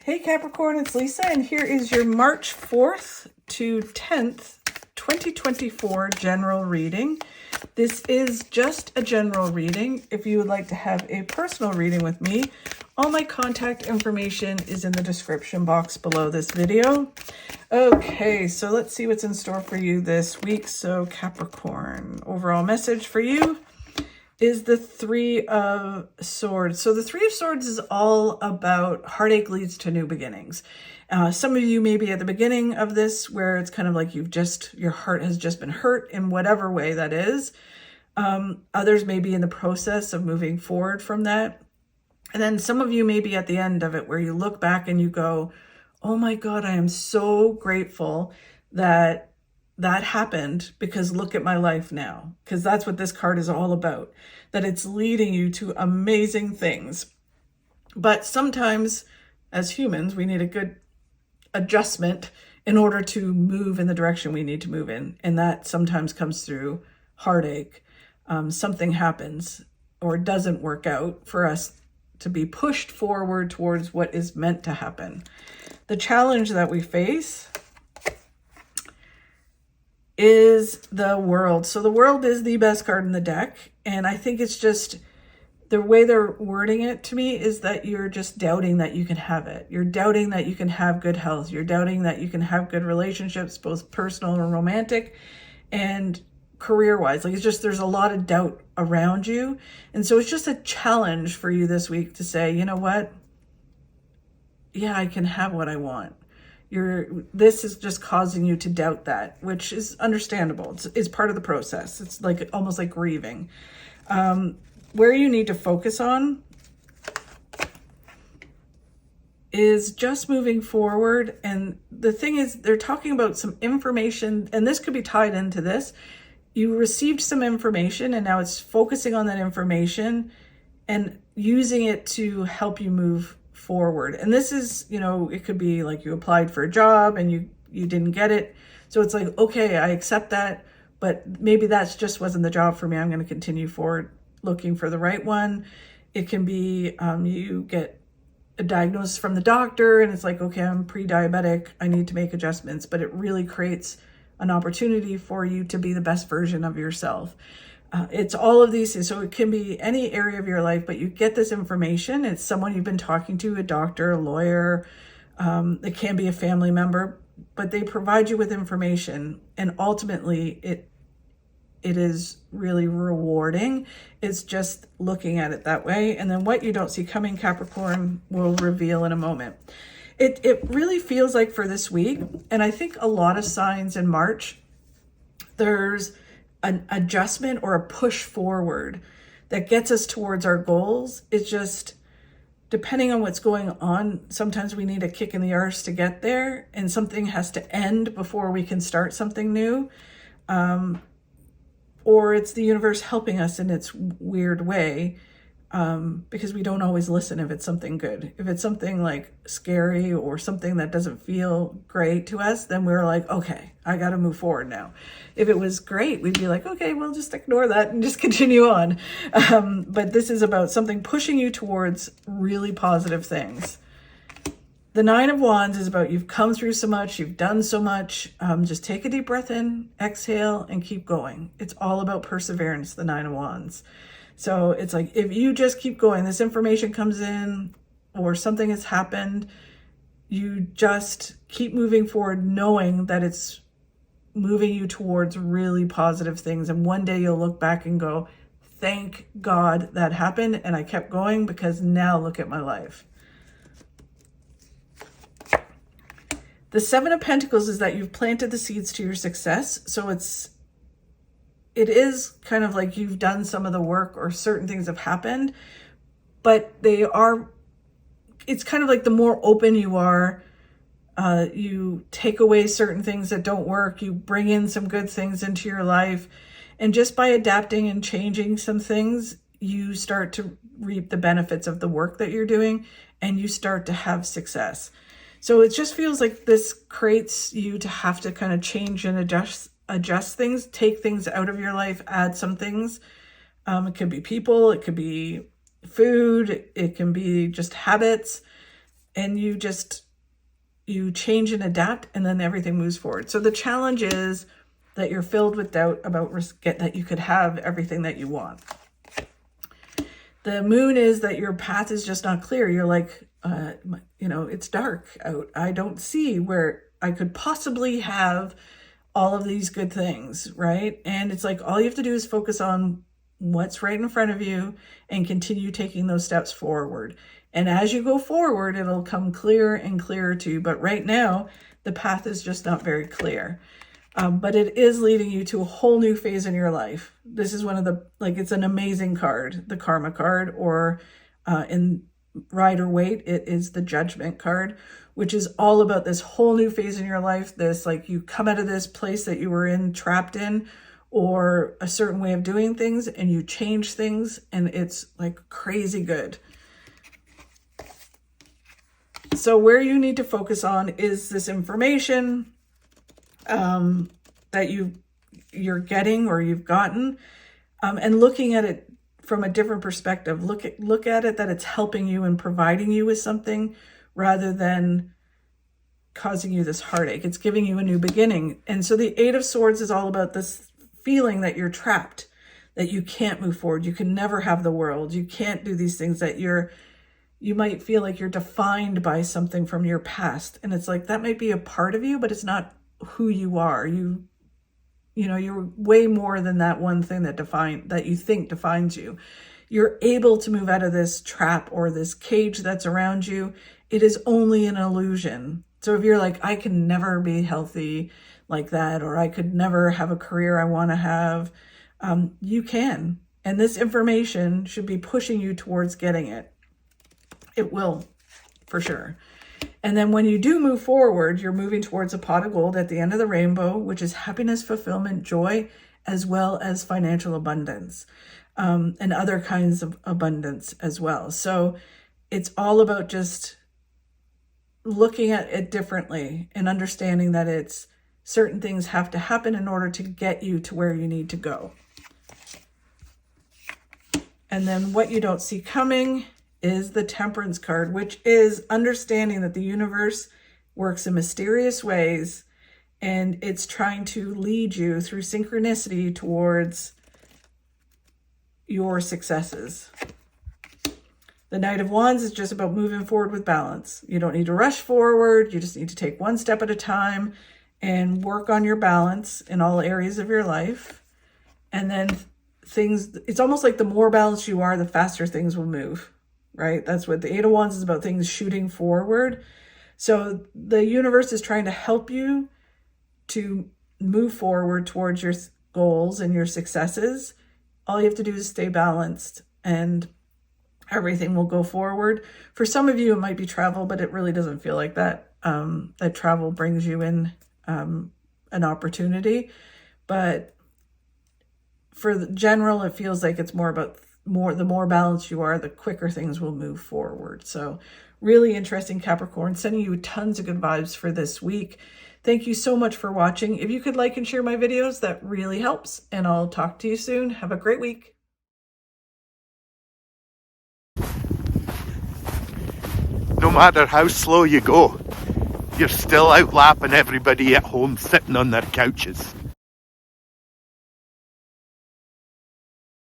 Hey Capricorn, it's Lisa, and here is your March 4th to 10th, 2024 general reading. This is just a general reading. If you would like to have a personal reading with me, all my contact information is in the description box below this video. Okay, so let's see what's in store for you this week. So Capricorn, overall message for you is the Three of Swords. So the Three of Swords is all about heartache leads to new beginnings. Some of you may be at the beginning of this where it's kind of like your heart has just been hurt in whatever way that is. Others may be in the process of moving forward from that. And then some of you may be at the end of it where you look back and you go, oh my God, I am so grateful that happened, because look at my life now. Because that's what this card is all about, that it's leading you to amazing things. But sometimes as humans, we need a good adjustment in order to move in the direction we need to move in. And that sometimes comes through heartache. Something happens or doesn't work out for us to be pushed forward towards what is meant to happen. The challenge that we face is the World. So the World is the best card in the deck. And I think it's just the way they're wording it to me is that you're just doubting that you can have it. You're doubting that you can have good health. You're doubting that you can have good relationships, both personal and romantic and career-wise. Like, it's just, there's a lot of doubt around you. And so it's just a challenge for you this week to say, you know what? Yeah, I can have what I want. This is just causing you to doubt that, which is understandable. It's part of the process. It's like almost like grieving. Where you need to focus on is just moving forward. And the thing is, they're talking about some information, and this could be tied into this. You received some information, and now it's focusing on that information and using it to help you move forward. And this is, it could be like you applied for a job and you didn't get it. So it's like, okay, I accept that, but maybe that's just wasn't the job for me. I'm going to continue forward looking for the right one. It can be you get a diagnosis from the doctor and it's like, okay, I'm pre-diabetic. I need to make adjustments, but it really creates an opportunity for you to be the best version of yourself. It's all of these things. So it can be any area of your life, but you get this information. It's someone you've been talking to, a doctor, a lawyer. It can be a family member, but they provide you with information. And ultimately, it is really rewarding. It's just looking at it that way. And then what you don't see coming, Capricorn, will reveal in a moment. It really feels like for this week, and I think a lot of signs in March, there's an adjustment or a push forward that gets us towards our goals. It's just, depending on what's going on, sometimes we need a kick in the arse to get there, and something has to end before we can start something new. Or it's the universe helping us in its weird way, because we don't always listen if it's something good. If it's something like scary or something that doesn't feel great to us, then we're like, okay, I got to move forward now. If it was great, we'd be like, okay, we'll just ignore that and just continue on. But this is about something pushing you towards really positive things. The Nine of Wands is about you've come through so much, you've done so much. Just take a deep breath in, exhale, and keep going. It's all about perseverance, the Nine of Wands. So it's like, if you just keep going, this information comes in or something has happened, you just keep moving forward, knowing that it's moving you towards really positive things. And one day you'll look back and go, thank God that happened. And I kept going, because now look at my life. The Seven of Pentacles is that you've planted the seeds to your success. So it is kind of like you've done some of the work, or certain things have happened, but it's kind of like the more open you are, you take away certain things that don't work, you bring in some good things into your life. And just by adapting and changing some things, you start to reap the benefits of the work that you're doing, and you start to have success. So it just feels like this creates you to have to kind of change and adjust things, take things out of your life, add some things. It could be people, it could be food, it can be just habits. and you change and adapt, and then everything moves forward. So the challenge is that you're filled with doubt about that you could have everything that you want. The moon is that your path is just not clear. You're like, it's dark out. I don't see where I could possibly have all of these good things, right? And it's like, all you have to do is focus on what's right in front of you and continue taking those steps forward. And as you go forward, it'll come clearer and clearer to you. But right now, the path is just not very clear. But it is leading you to a whole new phase in your life. This is one of the, it's an amazing card, the Karma card, or in Rider-Waite, it is the Judgment card, which is all about this whole new phase in your life. This, you come out of this place that you were in, trapped in, or a certain way of doing things, and you change things, and it's crazy good. So where you need to focus on is this information that you're getting or you've gotten, and looking at it from a different perspective. Look at it that it's helping you and providing you with something rather than causing you this heartache. It's giving you a new beginning. And so the Eight of Swords is all about this feeling that you're trapped, that you can't move forward. You can never have the world. You can't do these things, that you might feel like you're defined by something from your past. And it's that might be a part of you, but it's not who you are. You're way more than that one thing that you think defines you. You're able to move out of this trap or this cage that's around you. It is only an illusion. So if you're like, I can never be healthy like that, or I could never have a career I want to have, you can. And this information should be pushing you towards getting it. It will, for sure. And then when you do move forward, you're moving towards a pot of gold at the end of the rainbow, which is happiness, fulfillment, joy, as well as financial abundance, and other kinds of abundance as well. So it's all about just looking at it differently and understanding that certain things have to happen in order to get you to where you need to go. And then what you don't see coming is the Temperance card, which is understanding that the universe works in mysterious ways, and it's trying to lead you through synchronicity towards your successes. The Knight of Wands is just about moving forward with balance. You don't need to rush forward. You just need to take one step at a time and work on your balance in all areas of your life. And then it's almost like the more balanced you are, the faster things will move. Right? That's what the Eight of Wands is about, things shooting forward. So the universe is trying to help you to move forward towards your goals and your successes. All you have to do is stay balanced and everything will go forward. For some of you, it might be travel, but it really doesn't feel like that. That travel brings you in an opportunity. But for the general, it feels like it's more about the more balanced you are, the quicker things will move forward. So really interesting, Capricorn, sending you tons of good vibes for this week. Thank you so much for watching. If you could like and share my videos, that really helps. And I'll talk to you soon. Have a great week. No matter how slow you go, you're still outlapping everybody at home sitting on their couches.